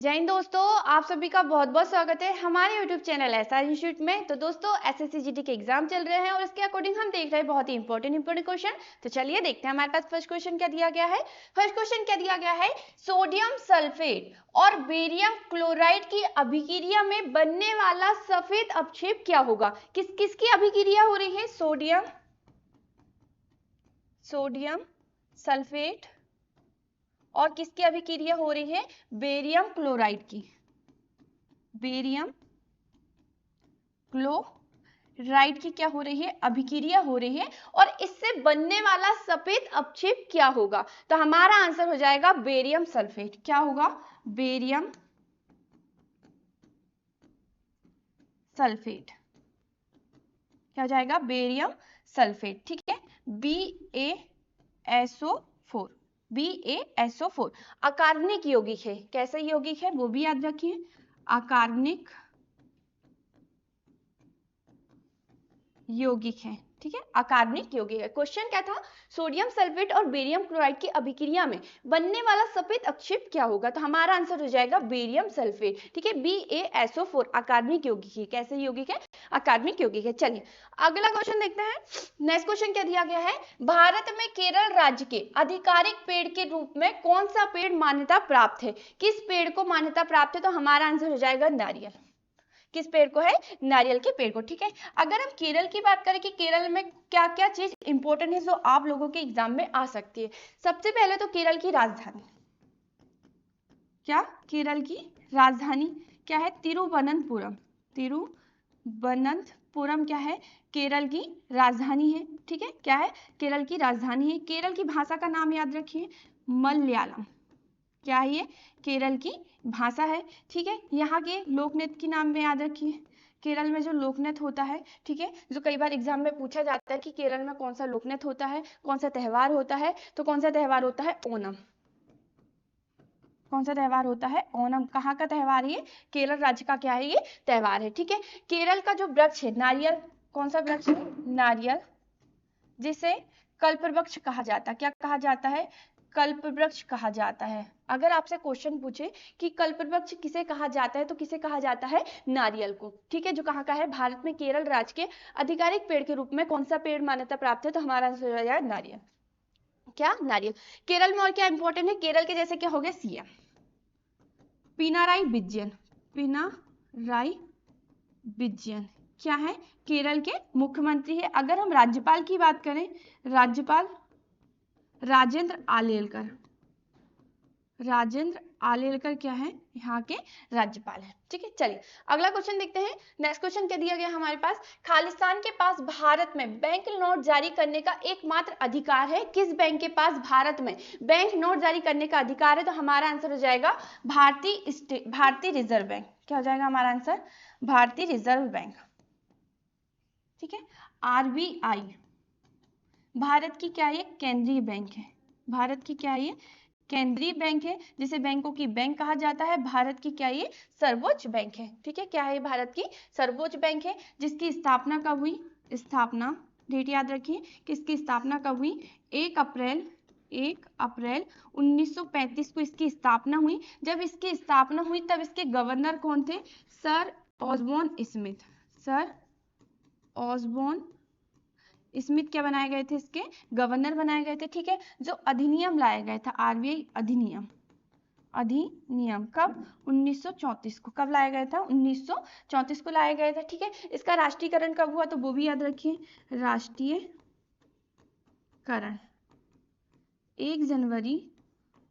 जय हिंद दोस्तों, आप सभी का बहुत बहुत स्वागत है हमारे YouTube चैनल एसआर इंस्टीट्यूट में। तो दोस्तों एसएससी जीडी के एग्जाम चल रहे हैं और इसके अकॉर्डिंग हम देख रहे हैं बहुत ही इंपॉर्टेंट क्वेश्चन। तो चलिए देखते हैं हमारे पास फर्स्ट क्वेश्चन क्या दिया गया है। फर्स्ट क्वेश्चन क्या दिया गया है, सोडियम सल्फेट और बेरियम क्लोराइड की अभिक्रिया में बनने वाला सफेद अपक्षेप क्या होगा। किसकी अभिक्रिया हो रही है, सोडियम सल्फेट और किसकी अभिक्रिया हो रही है, बेरियम क्लोराइड की, बेरियम क्लोराइड की क्या हो रही है, अभिक्रिया हो रही है और इससे बनने वाला सफेद अपक्षेप क्या होगा। तो हमारा आंसर हो जाएगा बेरियम सल्फेट। क्या होगा, बेरियम सल्फेट। क्या हो जाएगा, बेरियम सल्फेट। ठीक है, BaSO4, BaSO4 अकार्बनिक यौगिक है। कैसा यौगिक है वो भी याद रखिए, अकार्बनिक यौगिक है। ठीक है, अकार्बनिक यौगिक है। क्वेश्चन क्या था, सोडियम सल्फेट और बेरियम क्लोराइड की अभिक्रिया में बनने वाला सफेद अपक्षेप क्या होगा। तो हमारा आंसर हो जाएगा बेरियम सल्फेट। ठीक है, BaSO4 अकार्बनिक यौगिक है। कैसे यौगिक है, अकार्बनिक यौगिक है। चलिए अगला क्वेश्चन देखते हैं। नेक्स्ट क्वेश्चन क्या दिया गया है, भारत में केरल राज्य के आधिकारिक पेड़ के रूप में कौन सा पेड़ मान्यता प्राप्त है। किस पेड़ को मान्यता प्राप्त है। तो हमारा आंसर हो जाएगा नारियल। किस पेड़ को है, नारियल के पेड़ को। ठीक है, अगर हम केरल की बात करें कि केरल में क्या क्या चीज इंपॉर्टेंट है जो आप लोगों के एग्जाम में आ सकती है। सबसे पहले तो केरल की राजधानी, क्या, केरल की राजधानी क्या है, तिरुवनंतपुरम। तिरुवनंतपुरम क्या है, केरल की राजधानी है। ठीक है, क्या है, केरल की राजधानी है। केरल की भाषा का नाम याद रखिए, मलयालम। क्या है ये, केरल की भाषा है। ठीक है, यहाँ के लोक नृत्य की नाम में याद रखिए, केरल में जो लोक नृत्य होता है। ठीक है, जो कई बार एग्जाम में पूछा जाता है कि केरल में कौन सा लोक नृत्य होता है, कौन सा त्योहार होता है। तो कौन सा त्योहार होता है, ओणम। कौन सा त्योहार होता है, ओणम। कहाँ का त्योहार है ये, केरल राज्य का क्या है ये त्योहार है। ठीक है, केरल का जो वृक्ष है नारियल, कौन सा वृक्ष है, नारियल, जिसे कल्पवृक्ष कहा जाता है। क्या कहा जाता है, कल्पवृक्ष कहा जाता है। अगर आपसे क्वेश्चन पूछे कि कल्पवृक्ष किसे कहा जाता है तो किसे कहा जाता है, नारियल को। ठीक है, जो कहाँ का है, भारत में केरल राज्य के आधिकारिक पेड़ के रूप में कौन सा पेड़ मान्यता प्राप्त है। तो हमारा आंसर हो जाएगा नारियल। क्या, नारियल। केरल में और क्या इंपॉर्टेंट है, केरल के जैसे क्या हो गए सीएम पिनाराई विजयन, पिनाराई विजयन क्या है, केरल के मुख्यमंत्री है। अगर हम राज्यपाल की बात करें, राज्यपाल राजेंद्र आलेलकर, राजेंद्र आलेलकर क्या है, यहाँ के राज्यपाल है। ठीक है, चलिए अगला क्वेश्चन देखते हैं। नेक्स्ट क्वेश्चन क्या दिया गया हमारे पास, खालिस्तान के पास भारत में बैंक नोट जारी करने का एकमात्र अधिकार है। किस बैंक के पास भारत में बैंक नोट जारी करने का अधिकार है। तो हमारा आंसर हो जाएगा भारतीय रिजर्व बैंक। क्या हो जाएगा हमारा आंसर, भारतीय रिजर्व बैंक। ठीक है, RBI भारत की क्या है, केंद्रीय बैंक है। भारत की क्या है ये, केंद्रीय बैंक है, जिसे बैंकों की बैंक कहा जाता है। भारत की क्या ये, सर्वोच्च बैंक है। ठीक है, क्या है, भारत की सर्वोच्च बैंक है, जिसकी स्थापना कब हुई, स्थापना डेट याद रखिए, किसकी स्थापना कब हुई, 1 अप्रैल 1935 को इसकी स्थापना हुई। जब इसकी स्थापना हुई तब इसके गवर्नर कौन थे, sir Osborne Smith. Sir Osborne Smith क्या बनाए गए थे, इसके गवर्नर बनाए गए थे। ठीक है, जो अधिनियम लाया गया था, RBI अधिनियम, अधिनियम कब, 1934 को। कब लाया गया था, 1934 को लाया गया था। ठीक है, इसका राष्ट्रीयकरण कब हुआ, तो वो भी याद रखिए, राष्ट्रीयकरण 1 जनवरी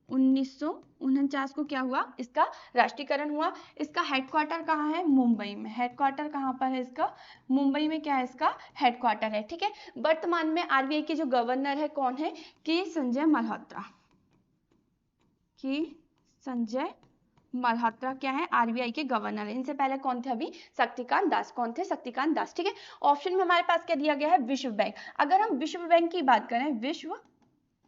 1949 को क्या हुआ, इसका राष्ट्रीयकरण हुआ। इसका हेडक्वार्टर कहाँ है, मुंबई में। हेडक्वार्टर कहाँ पर है इसका, मुंबई में क्या है इसका हेडक्वार्टर है। ठीक है, वर्तमान में RBI के जो गवर्नर है कौन है, के संजय मल्होत्रा। के संजय मल्होत्रा क्या है, RBI के गवर्नर है। इनसे पहले कौन थे, अभी शक्तिकांत दास। कौन थे, शक्तिकांत दास। ठीक है, ऑप्शन में हमारे पास क्या दिया गया है, विश्व बैंक। अगर हम विश्व बैंक की बात करें, विश्व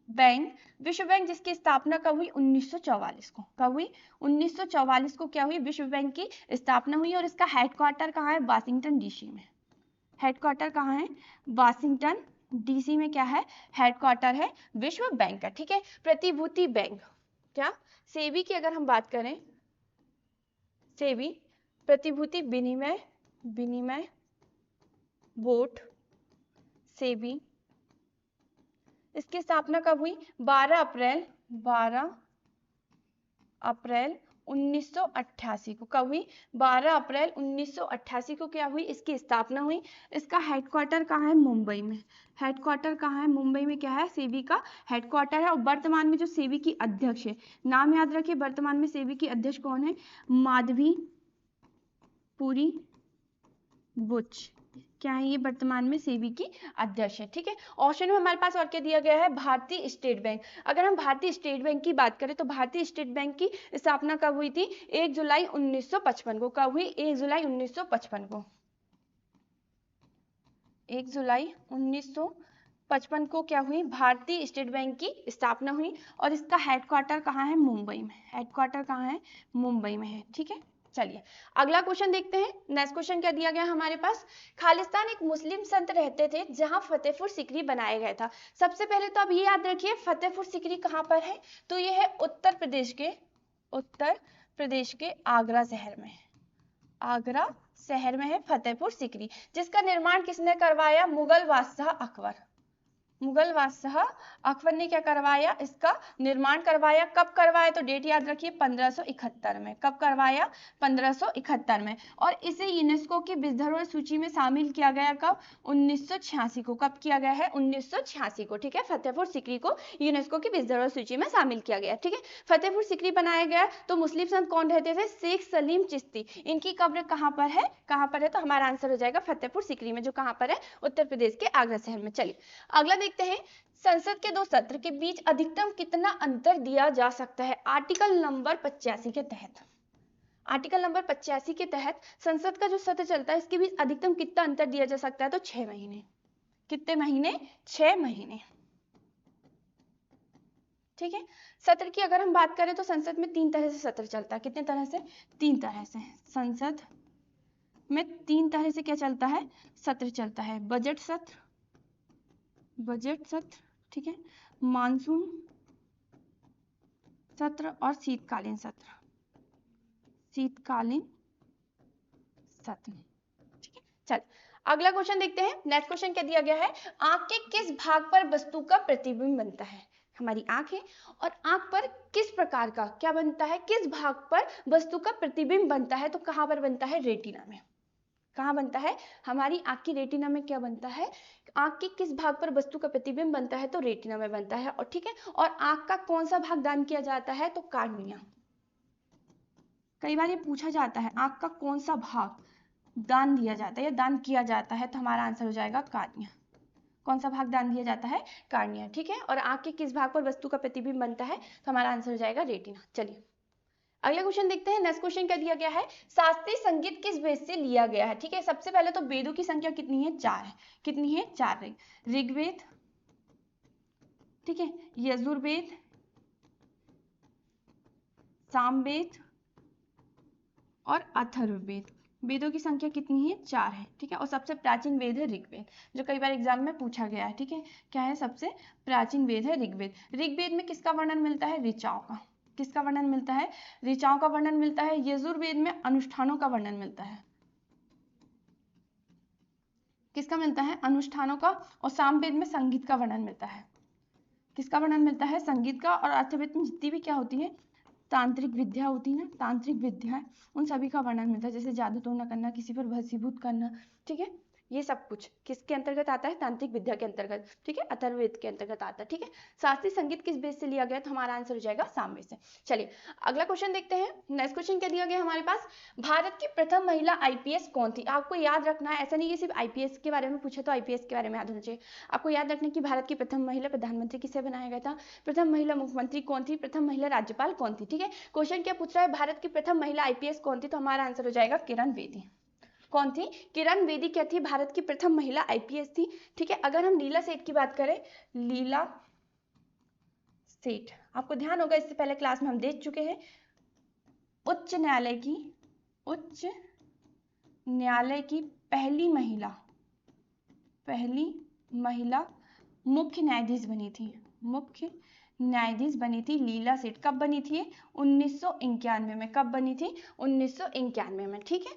बैंक जिसकी स्थापना कब हुई, 1944 को। कब हुई, 1944 को क्या हुई, विश्व बैंक की स्थापना हुई। और इसका हेडक्वार्टर कहाँ है, वाशिंगटन DC में। हेडक्वार्टर कहाँ है, वाशिंगटन DC में क्या है, हेडक्वार्टर है विश्व बैंक का। ठीक है, प्रतिभूति बैंक, क्या, सेबी की अगर हम बात करें, सेबी प्रतिभूति विनिमय बोर्ड सेबी, इसकी स्थापना कब हुई? 12 अप्रैल 1988 को। कब हुई? 12 अप्रैल 1988 को क्या हुई? इसकी स्थापना हुई। इसका हेडक्वार्टर कहाँ है? मुंबई में। हेडक्वार्टर कहाँ है? मुंबई में क्या है? सेबी का हेडक्वार्टर है। और वर्तमान में जो सेबी की अध्यक्ष है, नाम याद रखिए, वर्तमान में सेबी की अध्यक्ष कौन है? माधवीपुरी बुच। क्या है ये? वर्तमान में सेबी की अध्यक्ष है। ठीक है, ऑप्शन में हमारे पास और क्या दिया गया है? भारतीय स्टेट बैंक। अगर हम भारतीय स्टेट बैंक की बात करें तो भारतीय स्टेट बैंक की स्थापना कब हुई थी? 1 जुलाई 1955 को। कब हुई? 1 जुलाई 1955 को। 1 जुलाई 1955 को क्या हुई? भारतीय स्टेट बैंक की स्थापना हुई। और इसका हेडक्वार्टर कहाँ है? मुंबई में। हेडक्वार्टर कहाँ है? मुंबई में है। ठीक है, चलिए अगला क्वेश्चन देखते हैं। नेक्स्ट क्वेश्चन क्या दिया गया हमारे पास? खालिस्तान एक मुस्लिम संत रहते थे जहां फतेहपुर सीकरी बनाया गया था। सबसे पहले तो अब ये याद रखिए फतेहपुर सीकरी कहां पर है? तो ये है उत्तर प्रदेश के आगरा शहर में। आगरा शहर में है फतेहपुर सीकरी, जिसका निर्माण किसने करवाया? मुगल बादशाह अकबर। मुगल बादशाह अकबर ने क्या करवाया? इसका निर्माण करवाया। कब करवाया? तो डेट याद रखिए 1571 में। कब करवाया? 1571 में। और इसे यूनेस्को की विश्व धरोहर सूची में शामिल किया गया कब? 1986 को। कब किया गया है? 1986 को। ठीक है, फतेहपुर सीकरी को यूनेस्को की विश्व धरोहर सूची में शामिल किया गया। ठीक है, फतेहपुर सीकरी बनाया गया तो मुस्लिम संत कौन रहते थे? शेख सलीम चिश्ती। इनकी कब्र कहाँ पर है? कहाँ पर है? तो हमारा आंसर हो जाएगा फतेहपुर सीकरी में, जो कहाँ पर है? उत्तर प्रदेश के आगरा शहर में। चलिए अगला देखते हैं। संसद के दो सत्र के बीच अधिकतम कितना अंतर दिया जा सकता है? आर्टिकल नंबर 85 के तहत। आर्टिकल नंबर 85 के तहत संसद का जो सत्र चलता है, इसके बीच अधिकतम कितना अंतर दिया जा सकता है? तो 6 महीने। कितने महीने? 6 महीने। ठीक है, सत्र की अगर हम बात करें तो संसद में 3 तरह से सत्र चलता है। कितने तरह से? 3 तरह से। संसद में 3 तरह से क्या चलता है? सत्र चलता है। बजट सत्र, ठीक है, मानसून सत्र और शीतकालीन सत्र। ठीक है, चल अगला क्वेश्चन देखते हैं। नेक्स्ट क्वेश्चन क्या दिया गया है? आंख के किस भाग पर वस्तु का प्रतिबिंब बनता है? हमारी आंख है और आंख पर किस प्रकार का क्या बनता है? किस भाग पर वस्तु का प्रतिबिंब बनता है? तो कहां पर बनता है? रेटिना में। कहाँ बनता है? हमारी आंख की रेटिना में क्या बनता है? आंख के किस भाग पर वस्तु का प्रतिबिंब बनता है? तो रेटिना में बनता है। और ठीक है, और आंख का कौन सा भाग दान किया जाता है? तो कार्निया। कई बार ये पूछा जाता है आंख का कौन सा भाग दान दिया जाता है या दान किया जाता है, तो हमारा आंसर हो जाएगा कार्निया। कौन सा भाग दान दिया जाता है? कार्निया। ठीक है, और आंख के किस भाग पर वस्तु का प्रतिबिंब बनता है? तो हमारा आंसर हो जाएगा रेटिना। चलिए अगला क्वेश्चन देखते हैं। नेक्स्ट क्वेश्चन क्या दिया गया है? शास्त्रीय संगीत किस वेद से लिया गया है? ठीक है, सबसे पहले तो वेदों की संख्या कितनी है? 4 है। कितनी है? 4 है। ऋग्वेद, ठीक है, यजुर्वेद, सामवेद और अथर्ववेद। वेदों की संख्या कितनी है? 4 है। ठीक है, और सबसे प्राचीन वेद है ऋग्वेद, जो कई बार एग्जाम में पूछा गया है। ठीक है, क्या है? सबसे प्राचीन वेद है ऋग्वेद। ऋग्वेद में किसका वर्णन मिलता है? ऋचाओं का। किसका वर्णन मिलता है? ऋचाओं का वर्णन मिलता है। यजुर्वेद में अनुष्ठानों का वर्णन मिलता है। किसका मिलता है? अनुष्ठानों का। और सामवेद में संगीत का वर्णन मिलता है। किसका वर्णन मिलता है? संगीत का। और अथर्ववेद में जितनी भी क्या होती है? तांत्रिक विद्या होती है ना, तांत्रिक विद्या, उन सभी का वर्णन मिलता है। जैसे जादू टोना करना, किसी पर वशीभूत करना। ठीक है, ये सब कुछ किसके अंतर्गत आता है? तांत्रिक विद्या के अंतर्गत। ठीक है, अथर्ववेद के अंतर्गत आता है। ठीक है, शास्त्रीय संगीत किस वेद से लिया गया? तो हमारा आंसर हो जाएगा सामवेद से। चलिए अगला क्वेश्चन देखते हैं। नेक्स्ट क्वेश्चन क्या दिया गया हमारे पास? भारत की प्रथम महिला आईपीएस कौन थी? आपको याद रखना है, ऐसा नहीं कि सिर्फ आईपीएस के बारे में पूछे तो आईपीएस के बारे में याद होना चाहिए। आपको याद रखना कि भारत की प्रथम महिला प्रधानमंत्री किसे बनाया गया था? प्रथम महिला मुख्यमंत्री कौन थी? प्रथम महिला राज्यपाल कौन थी? ठीक है, क्वेश्चन क्या पूछ रहा है? भारत की प्रथम महिला आईपीएस कौन थी? तो हमारा आंसर हो जाएगा किरण बेदी। कौन थी? किरण बेदी क्या थी? भारत की प्रथम महिला आईपीएस थी। ठीक है, अगर हम लीला सेठ की बात करें, लीला सेठ, आपको ध्यान होगा इससे पहले क्लास में हम देख चुके हैं, उच्च न्यायालय की पहली महिला मुख्य न्यायाधीश बनी थी। मुख्य न्यायाधीश बनी थी लीला सेठ। कब बनी थी? 1991 में। कब बनी थी? 1991 में। ठीक है,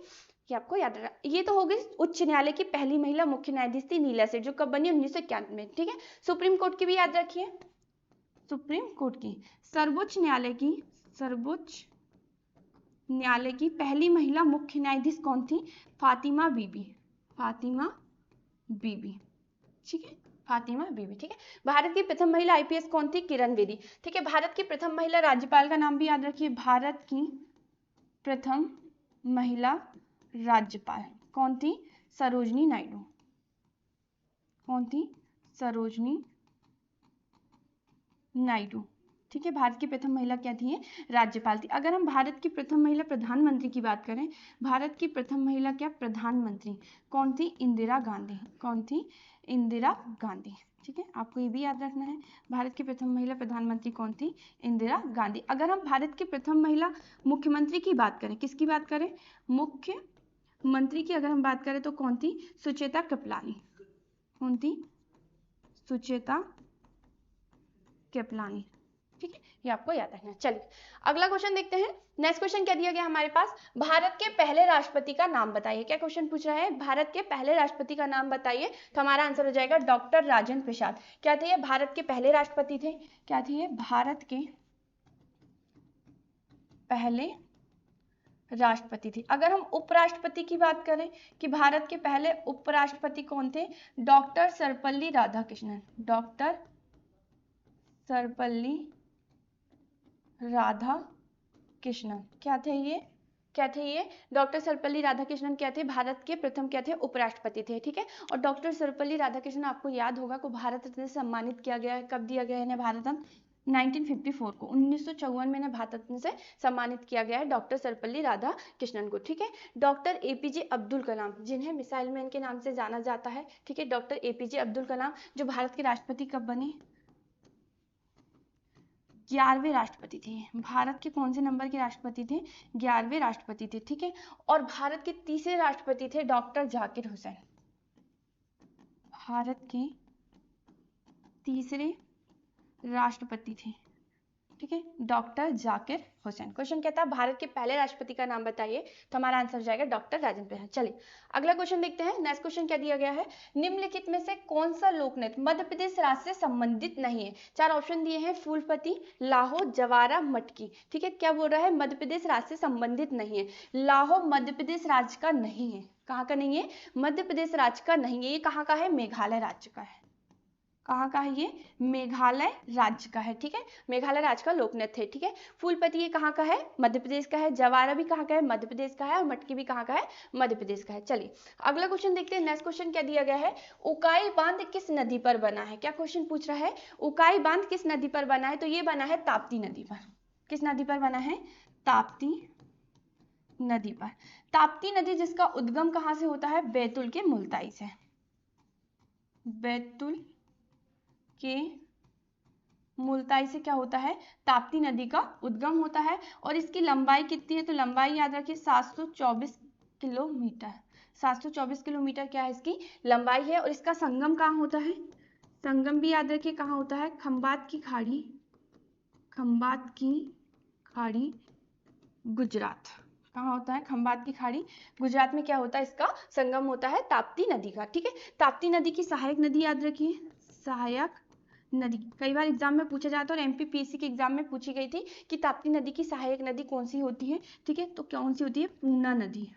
ये आपको याद रखना। ये तो हो गई उच्च न्यायालय की पहली महिला मुख्य न्यायाधीश थी लीला सेठ, जो कब बनी? 1991 में। ठीक है, सुप्रीम कोर्ट की भी याद रखिए। सुप्रीम कोर्ट की, सर्वोच्च न्यायालय की पहली महिला मुख्य न्यायाधीश कौन थी? फातिमा बीबी। फातिमा बीबी। ठीक है, फातिमा बीबी। ठीक है, भारत की प्रथम महिला आईपीएस कौन थी? किरण बेदी। ठीक है, भारत की प्रथम महिला राज्यपाल का नाम भी याद रखिए। भारत की प्रथम महिला राज्यपाल कौन थी? सरोजनी नायडू। कौन थी? सरोजनी नायडू। ठीक है, भारत की प्रथम महिला क्या थी? राज्यपाल थी। अगर हम भारत की प्रथम महिला प्रधानमंत्री की बात करें, भारत की प्रथम महिला क्या? प्रधानमंत्री कौन थी? इंदिरा गांधी। कौन थी? इंदिरा गांधी। ठीक है, आपको ये भी याद रखना है, भारत की प्रथम महिला प्रधानमंत्री कौन थी? इंदिरा गांधी। अगर हम भारत की प्रथम महिला मुख्यमंत्री की बात करें, किसकी बात करें? मुख्यमंत्री की अगर हम बात करें तो कौन थी? सुचेता कृपलानी। कौन थी? सुचेता कृपलानी। ठीक है, ये आपको याद रखना है। चलिए अगला क्वेश्चन देखते हैं। नेक्स्ट क्वेश्चन क्या दिया गया हमारे पास? भारत के पहले राष्ट्रपति का नाम बताइए। क्या क्वेश्चन पूछ रहा है? भारत के पहले राष्ट्रपति का नाम बताइए। तो हमारा आंसर हो जाएगा डॉक्टर राजेंद्र प्रसाद। क्या थे ये? भारत के पहले राष्ट्रपति थे। क्या थे ये? भारत के पहले राष्ट्रपति थे। अगर हम उपराष्ट्रपति की बात करें कि भारत के पहले उपराष्ट्रपति कौन थे? डॉक्टर सर्वपल्ली राधाकृष्णन। डॉक्टर सर्वपल्ली राधाकृष्णन। क्या थे ये? क्या थे ये? डॉक्टर सर्वपल्ली राधाकृष्णन क्या थे? भारत के प्रथम क्या थे? उपराष्ट्रपति थे। ठीक है, और डॉक्टर सर्वपल्ली राधाकृष्णन आपको याद होगा को भारत रत्न से सम्मानित किया गया है। कब दिया गया है इन्हें भारत रत्न? 1954 को, 1954 में इन्हें भारत रत्न से सम्मानित किया गया है डॉक्टर सर्वपल्ली राधाकृष्णन को। ठीक है, डॉक्टर एपीजे अब्दुल कलाम, जिन्हें मिसाइल मैन के नाम से जाना जाता है। ठीक है, डॉक्टर एपीजे अब्दुल कलाम जो भारत के राष्ट्रपति कब बने? 11वें राष्ट्रपति थे। भारत के कौन से नंबर के राष्ट्रपति थे? 11वें राष्ट्रपति थे। ठीक है, और भारत के तीसरे राष्ट्रपति थे डॉक्टर जाकिर हुसैन। भारत के तीसरे राष्ट्रपति थे। ठीक है, डॉक्टर जाकिर हुसैन। क्वेश्चन कहता है भारत के पहले राष्ट्रपति का नाम बताइए। तो हमारा आंसर हो जाएगा डॉक्टर राजेंद्र प्रसाद। चलिए अगला क्वेश्चन देखते हैं। नेक्स्ट क्वेश्चन क्या दिया गया है? निम्नलिखित में से कौन सा लोक नृत्य मध्य प्रदेश राज्य से संबंधित नहीं है? चार ऑप्शन दिए हैं, फूलपति, लाहो, जवारा, मटकी। ठीक है, क्या बोल रहा है? मध्य प्रदेश राज्य से संबंधित नहीं है। लाहो मध्य प्रदेश राज्य का नहीं है। कहाँ का नहीं है? मध्य प्रदेश राज्य का नहीं है। ये कहाँ का है? मेघालय राज्य का है। कहाँ का है ये? मेघालय राज्य का है। ठीक है, मेघालय राज्य का लोक नृत्य है। ठीक है, फूलपति ये कहाँ का है? मध्य प्रदेश का है। जवारा भी कहाँ का है? मध्य प्रदेश का है। और मटकी भी कहाँ का है? मध्य प्रदेश का है। चलिए अगला क्वेश्चन देखते हैं। नेक्स्ट क्वेश्चन क्या दिया गया है? उकाई बांध किस नदी पर बना है? क्या क्वेश्चन पूछ रहा है? उकाई बांध किस नदी पर बना है? तो ये बना है ताप्ती नदी पर। किस नदी पर बना है? ताप्ती नदी पर। ताप्ती नदी जिसका उद्गम कहाँ से होता है? बैतूल के मुल्ताई से। बैतूल के मुल्ताई से क्या होता है? ताप्ती नदी का उद्गम होता है। और इसकी लंबाई कितनी है? तो लंबाई याद रखिए 724 किलोमीटर। 724 किलोमीटर क्या है इसकी लंबाई है। और इसका संगम कहाँ होता है? संगम भी याद रखिए कहाँ होता है? खंबात की खाड़ी। खंबात की खाड़ी गुजरात। कहाँ होता है? खंबात की खाड़ी गुजरात में क्या होता है? इसका संगम होता है ताप्ती नदी का। ठीक है, ताप्ती नदी की सहायक नदी याद रखिए, सहायक नदी। कई बार एग्जाम में पूछा जाता है और एमपीपीएससी के एग्जाम में पूछी गई थी कि ताप्ती नदी की सहायक नदी कौन सी होती है। ठीक है, तो कौन सी होती है? पूर्णा नदी।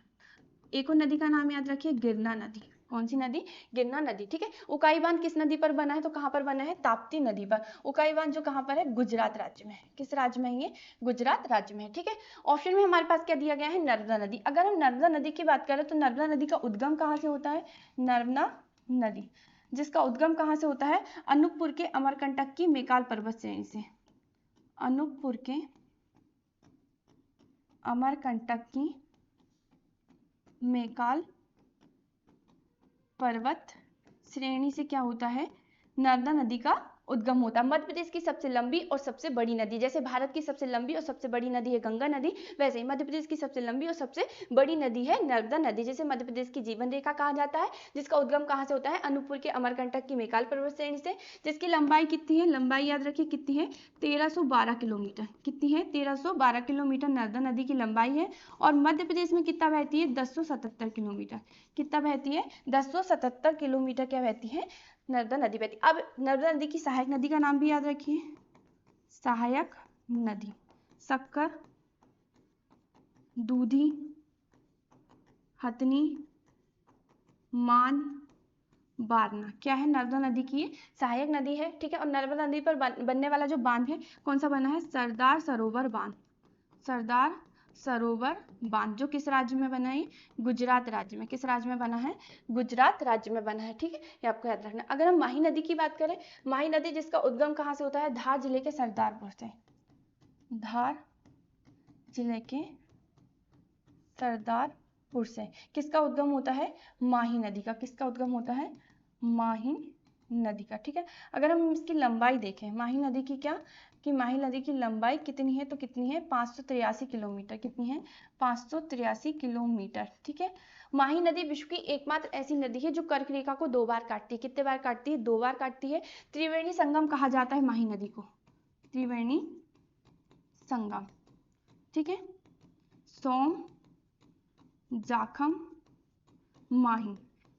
एक और नदी का नाम याद रखिए, गिरना नदी। कौन सी नदी? गिरना नदी। ठीक है, उकाई बांध किस नदी पर बना है? तो कहाँ पर बना है? ताप्ती नदी पर। उकाई बांध जो कहाँ पर है? गुजरात राज्य में है। किस राज्य में है ये? गुजरात राज्य में है। ठीक है, ऑप्शन में हमारे पास क्या दिया गया है? नर्मदा नदी। अगर हम नर्मदा नदी की बात करें तो नर्मदा नदी का उद्गम कहाँ से होता है? नर्मदा नदी जिसका उद्गम कहाँ से होता है? अनूपपुर के अमरकंटक की मेकाल पर्वत श्रेणी से। अनूपपुर के अमरकंटक की मेकाल पर्वत श्रेणी से क्या होता है? नर्मदा नदी का उद्गम होता है। मध्य प्रदेश की सबसे लंबी और सबसे बड़ी नदी, जैसे भारत की सबसे लंबी और सबसे बड़ी नदी है गंगा नदी, वैसे ही मध्य प्रदेश की सबसे लंबी और सबसे बड़ी नदी है नर्मदा नदी, जिसे मध्य प्रदेश की जीवन रेखा कहा जाता है, जिसका उद्गम कहाँ से होता है, अनूपपुर के अमरकंटक की मैकाल पर्वत श्रेणी से, जिसकी लंबाई कितनी है, लंबाई याद रखिए कितनी है, 1312 किलोमीटर। कितनी है, 1312 किलोमीटर नर्मदा नदी की लंबाई है। और मध्य प्रदेश में कितना बहती है, 1077 किलोमीटर। कितना बहती है, 1077 किलोमीटर क्या बहती है, नर्मदा नदी बहती। अब नर्मदा नदी की सहायक नदी का नाम भी याद रखिए, सहायक नदी, सक्कर, दूधी, हथनी, मान, बारना, क्या है, नर्मदा नदी की सहायक नदी है, ठीक है। और नर्मदा नदी पर बनने वाला जो बांध है, कौन सा बना है, सरदार सरोवर बांध। सरदार सरोवर बांध, जो किस राज्य में बना है, गुजरात राज्य में। किस राज्य में बना है, गुजरात राज्य में बना है, ठीक है, ये आपको याद रखना। अगर हम माही नदी की बात करें, माही नदी जिसका उद्गम कहाँ से होता है, धार जिले के सरदारपुर से। धार जिले के सरदारपुर से किसका उद्गम होता है, माही नदी का। किसका उद्गम होता है, माही नदी का, ठीक है। अगर हम इसकी लंबाई देखें, माही नदी की क्या, कि माही नदी की लंबाई कितनी है, तो कितनी है, 583 किलोमीटर। कितनी है, 583 किलोमीटर, ठीक है। माही नदी विश्व की एकमात्र ऐसी नदी है जो कर्क रेखा को 2 बार काटती है। कितने बार काटती है, 2 बार काटती है। त्रिवेणी संगम कहा जाता है माही नदी को, त्रिवेणी संगम, ठीक है। सोम, जाखम, माही,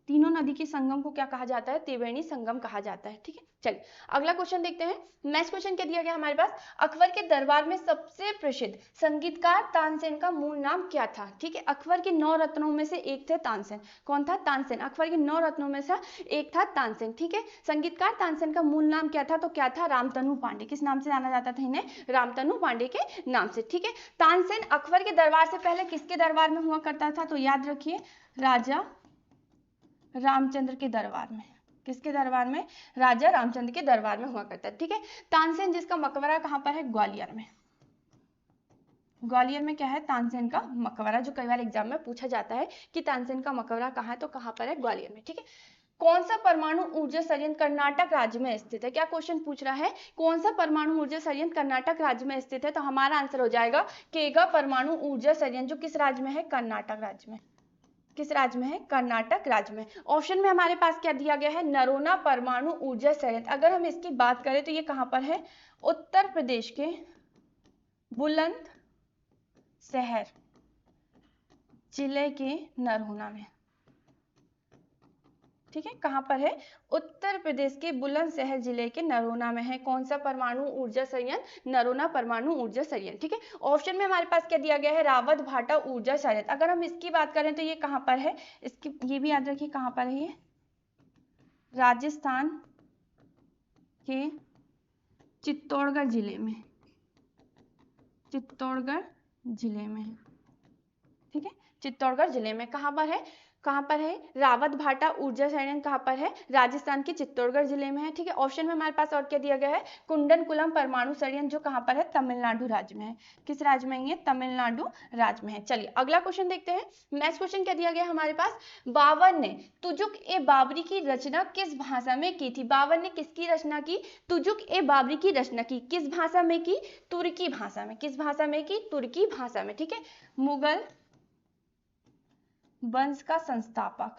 तीनों नदी के संगम को क्या कहा जाता है, त्रिवेणी संगम कहा जाता है, ठीक है। चलिए अगला क्वेश्चन देखते हैं। नेक्स्ट क्वेश्चन क्या दिया गया हमारे पास, अकबर के दरबार में सबसे प्रसिद्ध संगीतकार तानसेन का मूल नाम क्या था, ठीक है। अकबर के 9 रत्नों में से एक थे तानसेन। कौन था, तानसेन। अकबर के 9 रत्नों में से एक था तानसेन, ठीक है। संगीतकार तानसेन का मूल नाम क्या था, तो क्या था, रामतनु पांडे। किस नाम से जाना जाता था इन्हें, रामतनु पांडे के नाम से, ठीक है। तानसेन अकबर के दरबार से पहले किसके दरबार में हुआ करता था, तो याद रखिए राजा रामचंद्र के दरबार में। किसके दरबार में, राजा रामचंद्र के दरबार में हुआ करता है, ठीक है। तानसेन जिसका मकबरा कहाँ पर है, ग्वालियर में। ग्वालियर में क्या है, तानसेन का मकबरा, जो कई बार एग्जाम में पूछा जाता है कि तानसेन का मकबरा कहाँ है, तो कहाँ पर है, ग्वालियर में, ठीक है। कौन सा परमाणु ऊर्जा संयंत्र कर्नाटक राज्य में स्थित है, क्या क्वेश्चन पूछ रहा है, कौन सा परमाणु ऊर्जा संयंत्र कर्नाटक राज्य में स्थित है, तो हमारा आंसर हो जाएगा केगा परमाणु ऊर्जा संयंत्र, जो किस राज्य में है, कर्नाटक राज्य में। किस राज्य में है, कर्नाटक राज्य में। ऑप्शन में हमारे पास क्या दिया गया है, नरोना परमाणु ऊर्जा संयंत्र। अगर हम इसकी बात करें तो ये कहां पर है, उत्तर प्रदेश के बुलंदशहर जिले के नरोना में, ठीक है। कहां पर है, उत्तर प्रदेश के बुलंदशहर जिले के नरोना में है। कौन सा परमाणु ऊर्जा संयंत्र, नरोना परमाणु ऊर्जा संयंत्र, ठीक है। ऑप्शन में हमारे पास क्या दिया गया है, रावत भाटा ऊर्जा संयंत्र। अगर हम इसकी बात करें तो ये कहां पर है, इसकी ये भी याद रखिए कहां पर है, ये राजस्थान के चित्तौड़गढ़ जिले में, चित्तौड़गढ़ जिले में, ठीक है। चित्तौड़गढ़ जिले में कहां पर है, कहां पर है, रावत भाटा ऊर्जा संयंत्र कहां पर है, राजस्थान के चित्तौड़गढ़ जिले में है, ठीक है। ऑप्शन में हमारे पास और क्या दिया गया है, कुंडनकुलम परमाणु संयंत्र, जो कहां पर है, तमिलनाडु राज्य में है। किस राज्य में, ये तमिलनाडु राज्य में है। चलिए अगला क्वेश्चन देखते हैं। नेक्स्ट क्वेश्चन क्या दिया गया हमारे पास, बाबर ने तुजुक ए बाबरी की रचना किस भाषा में की थी। बाबर ने किसकी रचना की, तुजुक ए बाबरी की रचना की, किस भाषा में की, तुर्की भाषा में। किस भाषा में की, तुर्की भाषा में, ठीक है। मुगल वंश का संस्थापक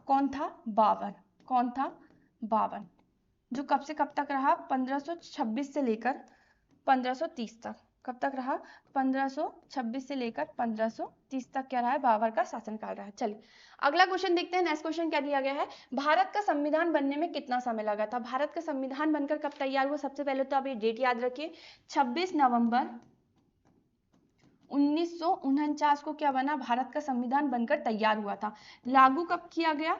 कौन था, बाबर। कौन था, बाबर, जो कब से कब तक रहा, 1526 से लेकर 1530 तक। कब तक रहा, 1526 से लेकर 1530 तक क्या रहा है, बाबर का शासनकाल रहा है। चलिए अगला क्वेश्चन देखते हैं। नेक्स्ट क्वेश्चन क्या दिया गया है, भारत का संविधान बनने में कितना समय लगा था। भारत का संविधान बनकर कब तैयार हुआ, सबसे पहले तो आप ये डेट याद रखिए, 26 नवंबर 1949 को क्या बना, भारत का संविधान बनकर तैयार हुआ था। लागू कब किया गया,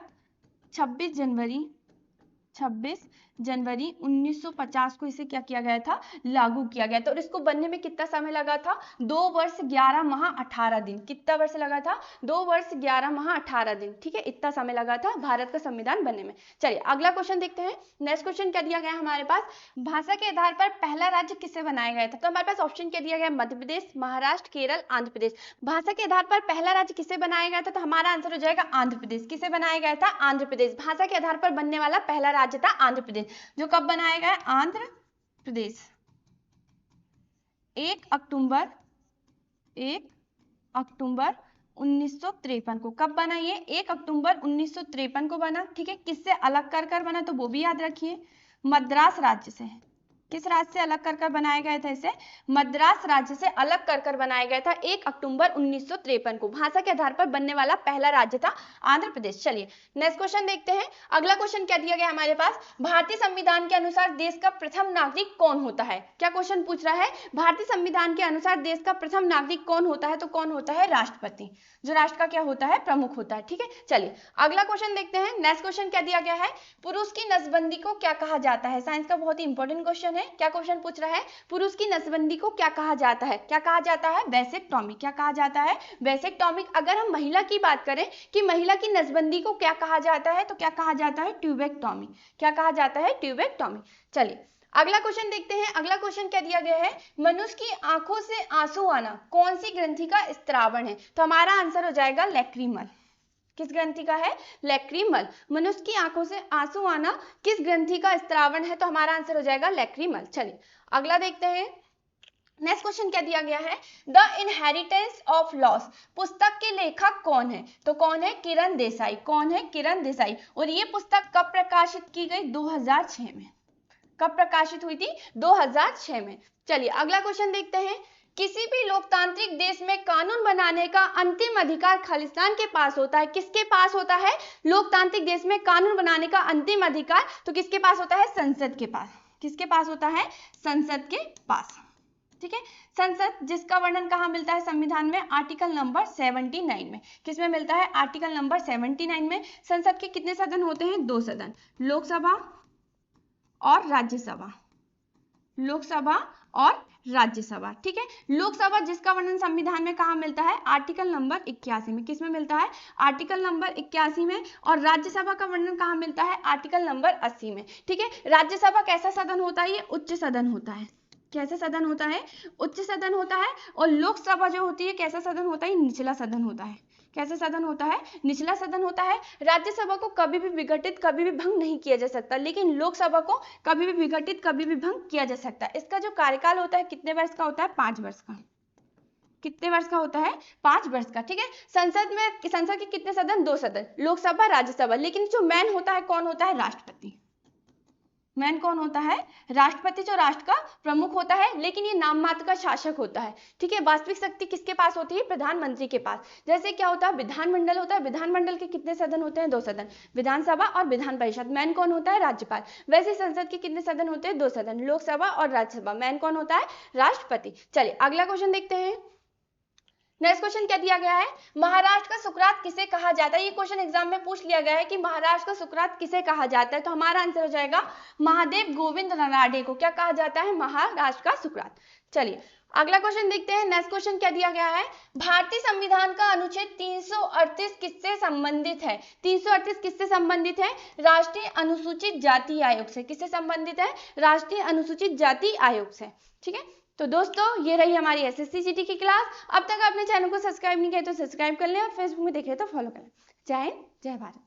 26 जनवरी 1950 को इसे क्या किया गया था, लागू किया गया था। और इसको बनने में कितना समय लगा था, 2 वर्ष 11 माह 18 दिन। कितना वर्ष लगा था, 2 वर्ष 11 माह 18 दिन, ठीक है, इतना समय लगा था भारत का संविधान बनने में। चलिए अगला क्वेश्चन देखते हैं। नेक्स्ट क्वेश्चन क्या दिया गया हमारे पास, भाषा के आधार पर पहला राज्य किसे बनाया गया था। तो हमारे पास ऑप्शन क्या दिया गया, मध्य प्रदेश, महाराष्ट्र, केरल, आंध्र प्रदेश। भाषा के आधार पर पहला राज्य किसे बनाया गया था, तो हमारा आंसर हो जाएगा आंध्र प्रदेश। किसे बनाया गया था, आंध्र प्रदेश। भाषा के आधार पर बनने वाला पहला राज्य था आंध्र प्रदेश, जो कब बनाया गया, आंध्र प्रदेश 1 अक्टूबर 1953 को। कब बना ये, 1 अक्टूबर 1953 को बना, ठीक है। किससे अलग कर बना, तो वो भी याद रखिए, मद्रास राज्य से। किस राज्य से अलग कर बनाया गया था, इसे मद्रास राज्य से अलग कर बनाया गया था 1 अक्टूबर 1953 को। भाषा के आधार पर बनने वाला पहला राज्य था आंध्र प्रदेश। चलिए नेक्स्ट क्वेश्चन देखते हैं। अगला क्वेश्चन क्या दिया गया हमारे पास, भारतीय संविधान के अनुसार देश का प्रथम नागरिक कौन होता है। क्या क्वेश्चन पूछ रहा है, भारतीय संविधान के अनुसार देश का प्रथम नागरिक कौन होता है, तो कौन होता है, राष्ट्रपति, जो राष्ट्र का क्या होता है, प्रमुख होता है, ठीक है। चलिए अगला क्वेश्चन देखते हैं। नेक्स्ट क्वेश्चन क्या दिया गया है, पुरुष की नसबंदी को क्या कहा जाता है। साइंस का बहुत ही इंपॉर्टेंट क्वेश्चन है। क्या क्वेश्चन पूछ रहा है, पुरुष की नसबंदी को क्या कहा जाता है। क्या कहा जाता है, वैसेक्टॉमी। क्या कहा जाता है, वैसेक्टॉमी। अगर हम महिला की बात करें कि महिला की नसबंदी को क्या कहा जाता है, तो क्या कहा जाता है, ट्यूबेक्टॉमी। क्या कहा जाता है, ट्यूबेक्टॉमी। चलिए अगला क्वेश्चन देखते हैं। अगला क्वेश्चन क्या दिया गया है, मनुष्य की आंखों से आंसू आना कौन सी ग्रंथि का स्त्रावण है। तो हमारा आंसर हो जाएगा लैक्रीमल। किस ग्रंथि का है, लैक्रीमल। मनुष्य की आंखों से आंसू आना किस ग्रंथि का स्त्रावण है, तो हमारा आंसर हो जाएगा लैक्रीमल। चलिए अगला देखते हैं। नेक्स्ट क्वेश्चन क्या दिया गया है, द इनहेरिटेंस ऑफ लॉस पुस्तक के लेखक कौन है। तो कौन है, किरण देसाई। कौन है, किरण देसाई। और ये पुस्तक कब प्रकाशित की गई, 2006 में। कब प्रकाशित हुई थी, 2006 में। चलिए अगला क्वेश्चन देखते हैं। किसी भी लोकतांत्रिक देश में कानून बनाने का अंतिम अधिकार खालिस्तान के पास होता है। किसके पास होता है, लोकतांत्रिक देश में कानून बनाने का अंतिम अधिकार तो किसके पास होता है, संसद के पास। किसके पास होता है, संसद के पास, ठीक है। संसद जिसका वर्णन कहाँ मिलता है, संविधान में आर्टिकल नंबर 79 में। किसमें मिलता है, आर्टिकल नंबर 79 में। संसद के कितने सदन होते हैं, 2 सदन, लोकसभा और राज्यसभा। लोकसभा और राज्यसभा, ठीक है। लोकसभा जिसका वर्णन संविधान में कहाँ मिलता है, आर्टिकल नंबर 81 में। किसमें मिलता है, आर्टिकल नंबर 81 में। और राज्यसभा का वर्णन कहाँ मिलता है, आर्टिकल नंबर 80 में, ठीक है। राज्यसभा कैसा सदन होता है, ये उच्च सदन होता है। कैसा सदन होता है, उच्च सदन होता है। और लोकसभा जो होती है कैसा सदन होता है, निचला सदन होता है। कैसा सदन होता है, निचला सदन होता है। राज्यसभा को कभी भी विघटित, कभी भी भंग नहीं किया जा सकता, लेकिन लोकसभा को कभी भी विघटित, कभी भी भंग किया जा सकता है। इसका जो कार्यकाल होता है कितने वर्ष का होता है, 5 वर्ष का। कितने वर्ष का होता है, 5 वर्ष का, ठीक है। संसद में, संसद के कितने सदन, 2 सदन, लोकसभा राज्यसभा। लेकिन जो मैन होता है कौन होता है, राष्ट्रपति। मैन कौन होता है, राष्ट्रपति, जो राष्ट्र का प्रमुख होता है, लेकिन ये नाम मात्र का शासक होता है, ठीक है। वास्तविक शक्ति किसके पास होती है, प्रधानमंत्री के पास। जैसे क्या होता है, विधानमंडल होता है, विधानमंडल के कितने सदन होते हैं, 2 सदन, विधानसभा और विधान परिषद। मैन कौन होता है, राज्यपाल। वैसे संसद के कितने सदन होते हैं, 2 सदन, लोकसभा और राज्यसभा। मैन कौन होता है, राष्ट्रपति। चलिए अगला क्वेश्चन देखते हैं। नेक्स्ट क्वेश्चन क्या दिया गया है, महाराष्ट्र का सुकरात किसे कहा जाता है। ये क्वेश्चन एग्जाम में पूछ लिया गया है कि महाराष्ट्र का सुकरात किसे कहा जाता है। तो हमारा आंसर हो जाएगा महादेव गोविंद रानडे को क्या कहा जाता है, महाराष्ट्र का सुकरात। चलिए अगला क्वेश्चन देखते हैं। नेक्स्ट क्वेश्चन क्या दिया गया है, भारतीय संविधान का अनुच्छेद 338 किससे संबंधित है। 338 किससे संबंधित है, राष्ट्रीय अनुसूचित जाति आयोग से। किससे संबंधित है, राष्ट्रीय अनुसूचित जाति आयोग से, ठीक है। तो दोस्तों ये रही हमारी एसएससी जीटी की क्लास। अब तक आपने चैनल को सब्सक्राइब नहीं किया तो सब्सक्राइब कर लें और फेसबुक में देख रहे तो फॉलो कर लें। जय हिंद, जय भारत।